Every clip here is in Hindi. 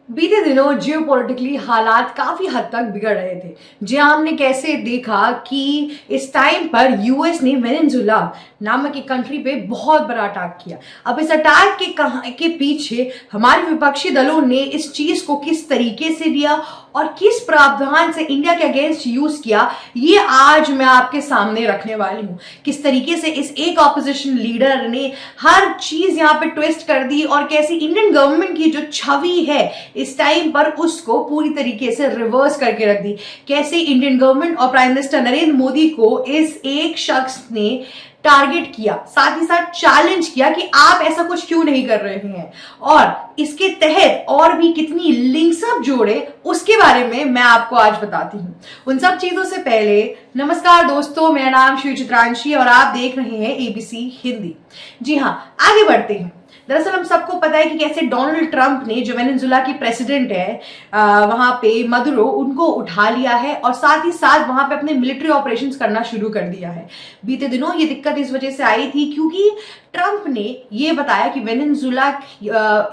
बीते दिनों जियोपॉलिटिकली हालात काफी हद तक बिगड़ रहे थे। जहां हमने कैसे देखा कि इस टाइम पर यूएस ने वेनेजुला नामक एक कंट्री पे बहुत बड़ा अटैक किया। अब इस अटैक के पीछे हमारे विपक्षी दलों ने इस चीज को किस तरीके से लिया और किस प्रावधान से इंडिया के अगेंस्ट यूज किया, ये आज मैं आपके सामने रखने वाली हूं। किस तरीके से इस एक ऑपोजिशन लीडर ने हर चीज यहां पे ट्विस्ट कर दी और कैसे इंडियन गवर्नमेंट की जो छवि है इस टाइम पर उसको पूरी तरीके से रिवर्स करके रख दी। कैसे इंडियन गवर्नमेंट और प्राइम मिनिस्टर नरेंद्र मोदी को इस एक शख्स ने टारगेट किया, साथ ही साथ चैलेंज किया कि आप ऐसा कुछ क्यों नहीं कर रहे हैं, और इसके तहत और भी कितनी लिंक्स अप जोड़े उसके बारे में मैं आपको आज बताती हूं। उन सब चीजों से पहले नमस्कार दोस्तों, मेरा नाम श्री चित्रांशी और आप देख रहे हैं एबीसी हिंदी। जी हां, आगे बढ़ते हैं। दरअसल हम सबको पता है कि कैसे डोनाल्ड ट्रंप ने, जो वेनेजुला की प्रेसिडेंट है, वहां पे मदुरो, उनको उठा लिया है और साथ ही साथ वहां पे अपने मिलिट्री ऑपरेशंस करना शुरू कर दिया है। बीते दिनों ये दिक्कत इस वजह से आई थी क्योंकि ट्रंप ने ये बताया कि वेनेजुला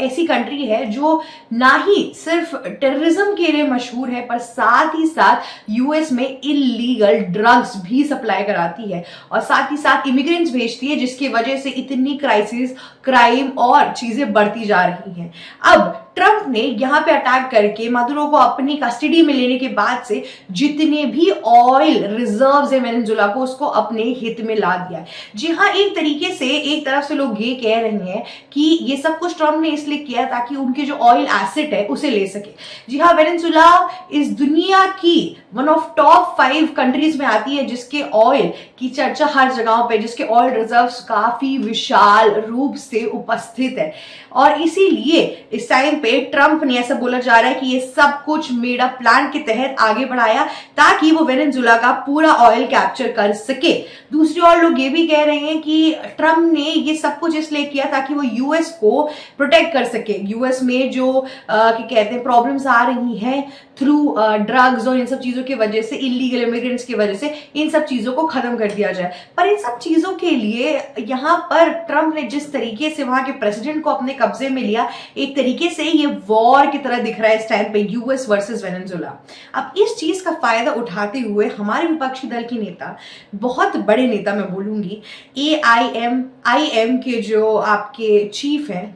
ऐसी कंट्री है जो ना ही सिर्फ टेररिज्म के लिए मशहूर है पर साथ ही साथ यूएस में इलीगल ड्रग्स भी सप्लाई कराती है और साथ ही साथ इमिग्रेंट्स भेजती है, जिसकी वजह से इतनी क्राइसिस, क्राइम और चीजें बढ़ती जा रही हैं। अब ट्रंप ने यहां पे अटैक करके मदुरो को अपनी कस्टडी में लेने के बाद से जितने भी ऑयल रिजर्व्स है वेनेजुला को, उसको अपने हित में ला दिया है। जी हाँ, एक तरीके से एक तरफ से लोग ये कह रहे हैं कि ये सब कुछ ट्रंप ने इसलिए किया ताकि उनके जो ऑयल एसेट है उसे ले सके। जी हाँ, वेनेजुला इस दुनिया की वन ऑफ टॉप 5 कंट्रीज में आती है जिसके ऑयल की चर्चा हर जगहों पे, जिसके ऑयल रिजर्व्स काफी विशाल रूप से उपस्थित है। और इसीलिए इस टाइम पे ट्रंप ने ऐसा बोला जा रहा है कि ये सब कुछ मेड अप प्लान के तहत आगे बढ़ाया ताकि वो वेनेजुला का पूरा ऑयल कैप्चर कर सके। दूसरी ओर लोग ये भी कह रहे हैं कि ट्रंप ने ये सब कुछ इसलिए किया ताकि वो यूएस को प्रोटेक्ट कर सके। यूएस में जो कहते हैं प्रॉब्लम्स आ रही हैं थ्रू ड्रग्स और इन सब चीजों की वजह से, इलीगल इमिग्रेंट्स की वजह से, इन सब चीजों को खत्म कर दिया जाए। पर इन सब चीजों के लिए यहां पर ट्रंप ने जिस तरीके से वहां के प्रेसिडेंट को अपने कब्जे में लिया, एक तरीके से ये वॉर की तरह दिख रहा है इस टाइम पे, यूएस वर्सेस वेनेजुला। अब इस चीज का फायदा उठाते हुए हमारे विपक्षी दल की नेता, बहुत बड़े नेता मैं बोलूंगी, AIM के जो आपके चीफ हैं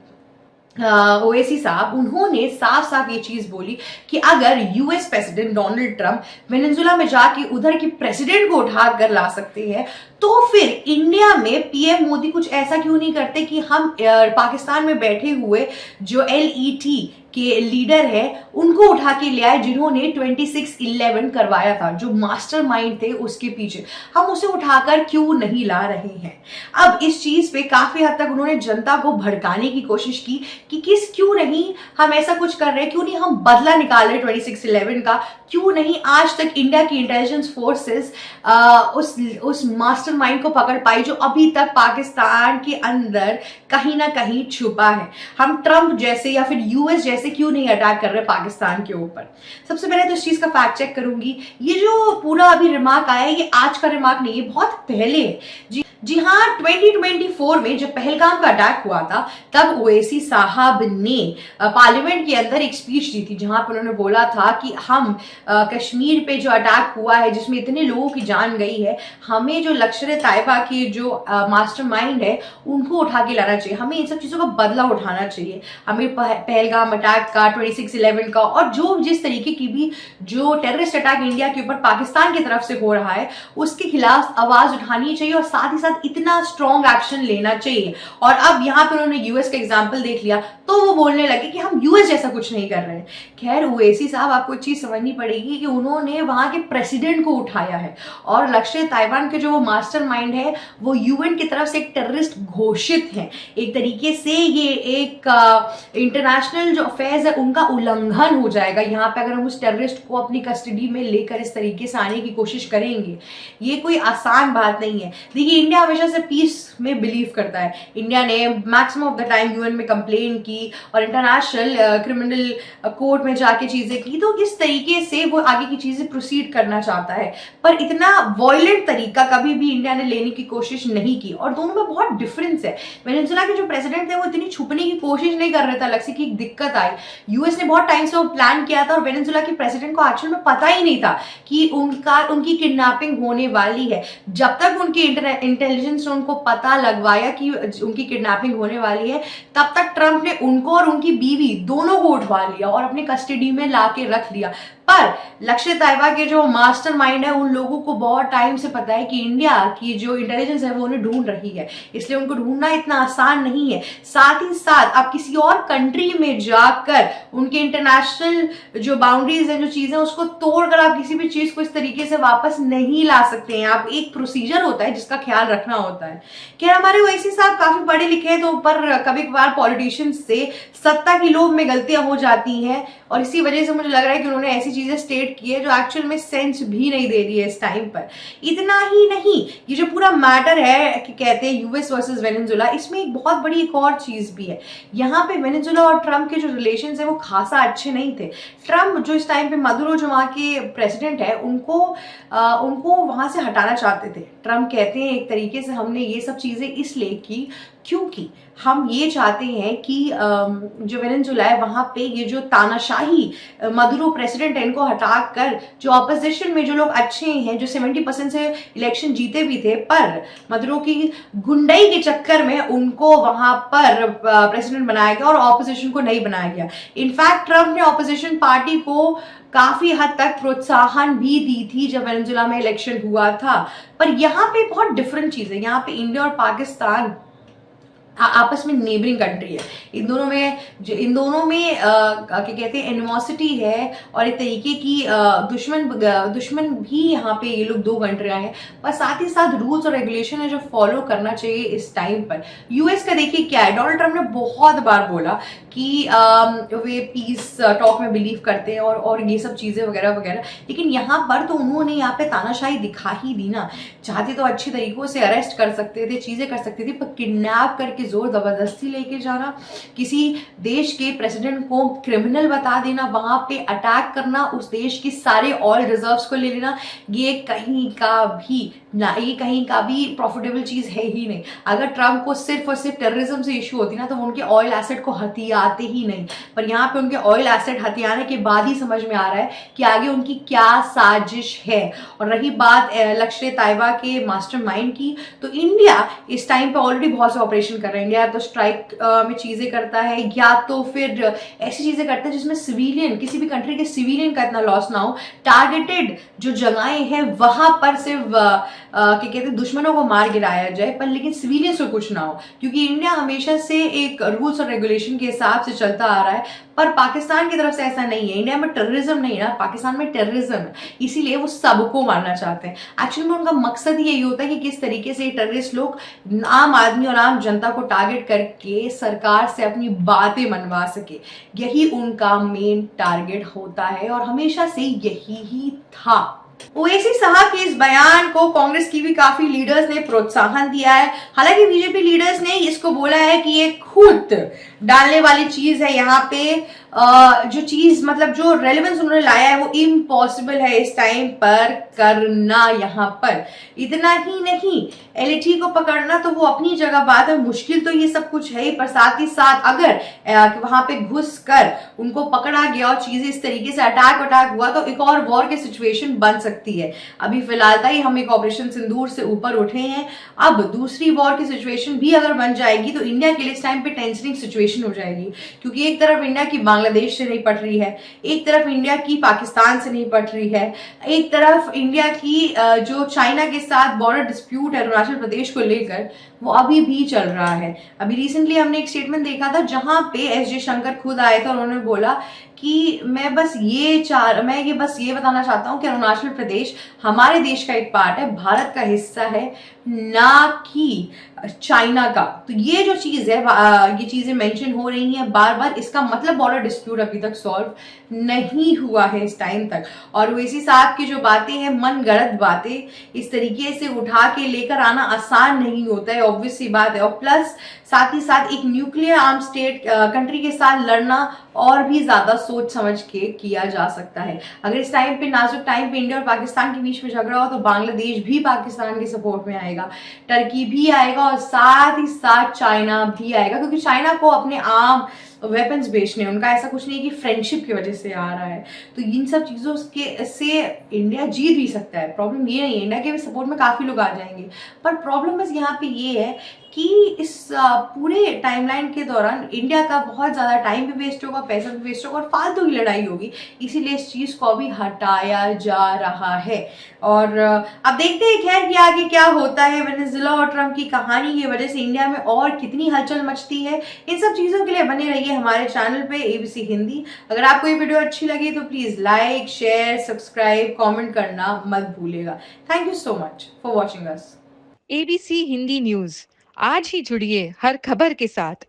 ओवैसी साहब, उन्होंने साफ साफ ये चीज बोली कि अगर US president Donald Trump Venezuela में जाके उधर की प्रेसिडेंट को उठा कर ला सकते हैं तो फिर इंडिया में पीएम मोदी कुछ ऐसा क्यों नहीं करते कि हम पाकिस्तान में बैठे हुए जो LET के लीडर है उनको उठा के ले आए, जिन्होंने 26/11 करवाया था, जो मास्टरमाइंड थे उसके पीछे, हम उसे उठाकर क्यों नहीं ला रहे हैं। अब इस चीज पे काफी हद तक उन्होंने जनता को भड़काने की कोशिश की कि क्यों नहीं हम ऐसा कुछ कर रहे, क्यों नहीं हम बदला निकाल रहे 26/11 का, क्यों नहीं आज तक इंडिया की इंटेलिजेंस फोर्सेस उस मास्टरमाइंड को पकड़ पाई जो अभी तक पाकिस्तान के अंदर कहीं ना कहीं छुपा है। हम ट्रंप जैसे या फिर यूएस जैसे क्यों नहीं अटैक कर रहे पाकिस्तान के ऊपर। सबसे पहले तो इस चीज का फैक्ट चेक करूंगी। ये जो पूरा अभी रिमार्क आया है ये आज का रिमार्क नहीं है, बहुत पहले है। जी हाँ, 2024 में जब पहलगाम का अटैक हुआ था तब ओवैसी साहब ने पार्लियामेंट के अंदर एक स्पीच दी थी जहां पर उन्होंने बोला था कि हम कश्मीर पे जो अटैक हुआ है जिसमें इतने लोगों की जान गई है, हमें जो लश्कर-ए-तैयबा के जो मास्टरमाइंड है उनको उठा के लाना चाहिए, हमें इन सब चीजों का बदला उठाना चाहिए, हमें पहलगाम अटैक का, 26/11 का और जो जिस तरीके की भी जो टेररिस्ट अटैक इंडिया के ऊपर पाकिस्तान की तरफ से हो रहा है उसके खिलाफ आवाज उठानी चाहिए और साथ ही साथ इतना स्ट्रॉन्ग एक्शन लेना चाहिए। और अब यहां पर उन्होंने यूएस का एग्जांपल देख लिया तो वो बोलने लगे कि हम यूएस जैसा कुछ नहीं कर रहे हैं। खैर ओवैसी साहब, आपको एक चीज समझनी पड़ेगी कि उन्होंने वहां के प्रेसिडेंट को उठाया है और लश्कर-ए-तैयबा के जो वो मास्टरमाइंड है वो यूएन की तरफ से एक टेररिस्ट घोषित है। एक तरीके से ये एक इंटरनेशनल जो अफेयर्स है उनका उल्लंघन हो जाएगा यहाँ पे अगर हम उस टेररिस्ट को अपनी कस्टडी में लेकर इस तरीके से आने की कोशिश करेंगे। ये कोई आसान बात नहीं है। देखिए, इंडिया इंडिया हमेशा से पीस में बिलीव करता है। इंडिया ने maximum of the time UN में कंप्लेन की और इंटरनेशनल क्रिमिनल कोर्ट में जाके चीजें की, तो इस तरीके से वो आगे की चीजें प्रोसीड करना चाहता है। पर इतना वॉयलेंट तरीका कभी भी इंडिया ने लेने की कोशिश नहीं की, और दोनों में बहुत डिफरेंस है। वेनेजुएला के जो प्रेसिडेंट थे वो इतनी छुपने की कोशिश नहीं कर रहे थे, अलग से की दिक्कत आई। यूएस ने बहुत टाइम से वो प्लान किया था और वेनेजुएला के प्रेसिडेंट को एक्चुअल में पता ही नहीं था कि उनकी किडनैपिंग होने वाली है। जब तक उनकी इंटेलिजेंस ने उनको पता लगवाया कि उनकी किडनैपिंग होने वाली है, तब तक ट्रंप ने उनको और उनकी बीवी दोनों को उठवा लिया और अपने कस्टडी में लाके रख लिया। पर लक्ष्य तैयबा के जो मास्टरमाइंड है, उन लोगों को बहुत टाइम से पता है कि इंडिया की जो इंटेलिजेंस है वो उन्हें ढूंढ रही है, इसलिए उनको ढूंढना इतना आसान नहीं है। साथ ही साथ आप किसी और कंट्री में जाकर उनके इंटरनेशनल जो बाउंड्रीज है, जो चीजें, उसको तोड़कर आप किसी भी चीज को इस तरीके से वापस नहीं ला सकते हैं। आप एक प्रोसीजर होता है जिसका ख्याल रखना होता है। क्या हमारे ओवैसी साहब काफी पढ़े लिखे हैं, तो पर कभी कभार पॉलिटिशियंस से सत्ता की लोभ में गलतियां हो जाती हैं, और इसी वजह से मुझे लग रहा है कि उन्होंने ऐसी चीजें स्टेट की है जो एक्चुअल में सेंस भी नहीं दे रही है इस टाइम पर। इतना ही नहीं, ये जो पूरा मैटर है कि कहते हैं यूएस वर्सेस वेनेजुएला, इसमें एक बहुत बड़ी एक और चीज भी है। यहाँ पे वेनेजुएला और ट्रम्प के जो रिलेशन है वो खासा अच्छे नहीं थे। ट्रम्प जो इस टाइम पे मदुरो जो वहाँ के प्रेसिडेंट है, उनको वहां से हटाना चाहते थे। ट्रम्प कहते हैं एक तरीके से हमने ये सब चीजें इसलिए की क्योंकि हम ये चाहते हैं कि जो वेनेजुएला है वहां पे ये जो तानाशाही मदुरो प्रेसिडेंट है, इनको हटाकर जो ऑपोजिशन में जो लोग अच्छे हैं, जो 70% से इलेक्शन जीते भी थे, पर मदुरो की गुंडाई के चक्कर में उनको वहां पर प्रेसिडेंट बनाया गया और ऑपोजिशन को नहीं बनाया गया। इनफैक्ट ट्रम्प ने ऑपोजिशन पार्टी को काफी हद तक प्रोत्साहन भी दी थी जब वेनेजुएला में इलेक्शन हुआ था। पर यहाँ पे बहुत डिफरेंट चीज है। यहाँ पे इंडिया और पाकिस्तान आपस में नेबरिंग कंट्री है। इन दोनों में क्या कहते हैं, एनिमोसिटी है, और एक तरीके की दुश्मन भी यहाँ पे ये लोग दो कंट्रियां हैं। पर साथ ही साथ रूल्स और रेगुलेशन है जो फॉलो करना चाहिए इस टाइम पर। यूएस का देखिए क्या है, डोनाल्ड ट्रम्प ने बहुत बार बोला कि वे पीस टॉक में बिलीव करते हैं और ये सब चीजें वगैरह वगैरह, लेकिन यहाँ पर तो उन्होंने यहाँ पे तानाशाही दिखा ही दी ना। चाहते तो अच्छी तरीकों से अरेस्ट कर सकते थे, चीजें कर सकते थे, पर किडनैप करके जोर जबरदस्ती लेके जाना, किसी देश के प्रेसिडेंट को क्रिमिनल बता देना, वहां पे अटैक करना, उस देश की सारे ऑयल रिजर्व्स को ले लेना, ये कहीं का भी प्रॉफिटेबल चीज है ही नहीं। अगर ट्रम्प को सिर्फ और सिर्फ टेररिज्म से इश्यू होती ना, तो वो उनके ऑयल एसेट को हथियाते ही नहीं। पर यहाँ पे उनके ऑयल एसेट हथियाने के बाद ही समझ में आ रहा है कि आगे उनकी क्या साजिश है। और रही बात लक्ष्य तैयबा के मास्टरमाइंड की, तो इंडिया इस टाइम पे ऑलरेडी बहुत से ऑपरेशन कर रहे हैं। इंडिया तो स्ट्राइक में चीजें करता है, या तो फिर ऐसी चीजें करता है जिसमें सिविलियन, किसी भी कंट्री के सिविलियन का इतना लॉस ना हो। टारगेटेड जो जगहें हैं वहां पर सिर्फ क्या कहते हैं, दुश्मनों को मार गिराया जाए, पर लेकिन सिविलियंस को कुछ ना हो, क्योंकि इंडिया हमेशा से एक रूल्स और रेगुलेशन के हिसाब से चलता आ रहा है। पर पाकिस्तान की तरफ से ऐसा नहीं है। इंडिया में टेररिज्म नहीं है, पाकिस्तान में टेररिज्म है, इसीलिए वो सबको मारना चाहते हैं। एक्चुअली में उनका मकसद यही होता है कि किस तरीके से टेररिस्ट लोग आम आदमी और आम जनता को टारगेट करके सरकार से अपनी बातें मनवा सके। यही उनका मेन टारगेट होता है और हमेशा से यही ही था। ओवैसी साहब के इस बयान को कांग्रेस की भी काफी लीडर्स ने प्रोत्साहन दिया है। हालांकि बीजेपी लीडर्स ने इसको बोला है कि ये खुद डालने वाली चीज है। यहाँ पे जो चीज, मतलब जो रेलेवेंस उन्होंने लाया है वो इम्पॉसिबल है इस टाइम पर करना। यहाँ पर इतना ही नहीं, एलटी को पकड़ना तो वो अपनी जगह बात है, मुश्किल तो ये सब कुछ है ही, पर साथ ही साथ अगर वहां पे घुस कर उनको पकड़ा गया और चीजें इस तरीके से अटैक हुआ तो एक और वॉर की सिचुएशन बन सकती है। अभी फिलहाल ही हम एक ऑपरेशन सिंदूर से ऊपर उठे हैं, अब दूसरी वॉर की सिचुएशन भी अगर बन जाएगी तो इंडिया के लिए इस टाइम पे टेंशनिंग सिचुएशन हो जाएगी, क्योंकि एक तरफ इंडिया की बांग्लादेश से नहीं पट रही है, एक तरफ इंडिया की पाकिस्तान से नहीं पट रही है, एक तरफ इंडिया की जो चाइना के साथ बॉर्डर डिस्प्यूट है अरुणाचल प्रदेश को लेकर, वो अभी भी चल रहा है। अभी रिसेंटली हमने एक स्टेटमेंट देखा था जहां पे एस जयशंकर खुद आए थे और उन्होंने बोला कि मैं ये बस ये बताना चाहता हूँ कि अरुणाचल प्रदेश हमारे देश का एक पार्ट है, भारत का हिस्सा है, ना कि चाइना का। तो ये जो चीज है, ये चीजें मेंशन हो रही हैं बार बार, इसका मतलब बॉर्डर डिस्प्यूट अभी तक सॉल्व नहीं हुआ है इस टाइम तक। और वैसी साहब की जो बातें हैं, मन गढ़ंत बातें, इस तरीके से उठा के लेकर आना आसान नहीं होता है, ऑब्वियस सी बात है। और प्लस साथ ही साथ एक न्यूक्लियर आर्म स्टेट कंट्री के साथ लड़ना और भी ज्यादा सोच समझ के किया जा सकता है। अगर इस टाइम पे, नाजुक टाइम पे, इंडिया और पाकिस्तान के बीच में झगड़ा हो तो बांग्लादेश भी पाकिस्तान के सपोर्ट में आएगा, टर्की भी आएगा और साथ ही साथ चाइना भी आएगा, क्योंकि चाइना को अपने आर्म वेपन्स बेचने, उनका ऐसा कुछ नहीं कि फ्रेंडशिप की वजह से आ रहा है। तो इन सब चीजों के से इंडिया जीत भी सकता है, प्रॉब्लम ये नहीं है, इंडिया के भी सपोर्ट में काफी लोग आ जाएंगे। पर प्रॉब्लम बस यहाँ पे ये है कि इस पूरे टाइमलाइन के दौरान इंडिया का बहुत ज्यादा टाइम भी वेस्ट होगा, पैसा भी वेस्ट होगा और फालतू की लड़ाई होगी, इसीलिए इस चीज को अभी हटाया जा रहा है। और अब देखते हैं खैर कि आगे क्या होता है। वेनेजुएला और ट्रम्प की कहानी की वजह से इंडिया में और कितनी हलचल मचती है, इन सब चीजों के लिए बने रहिए हमारे चैनल पे एबीसी हिंदी। अगर आपको ये वीडियो अच्छी लगी तो please like, share, subscribe, comment करना मत भूलिएगा। Thank you so much for watching us. ABC Hindi news, आज ही जुड़िए हर खबर के साथ।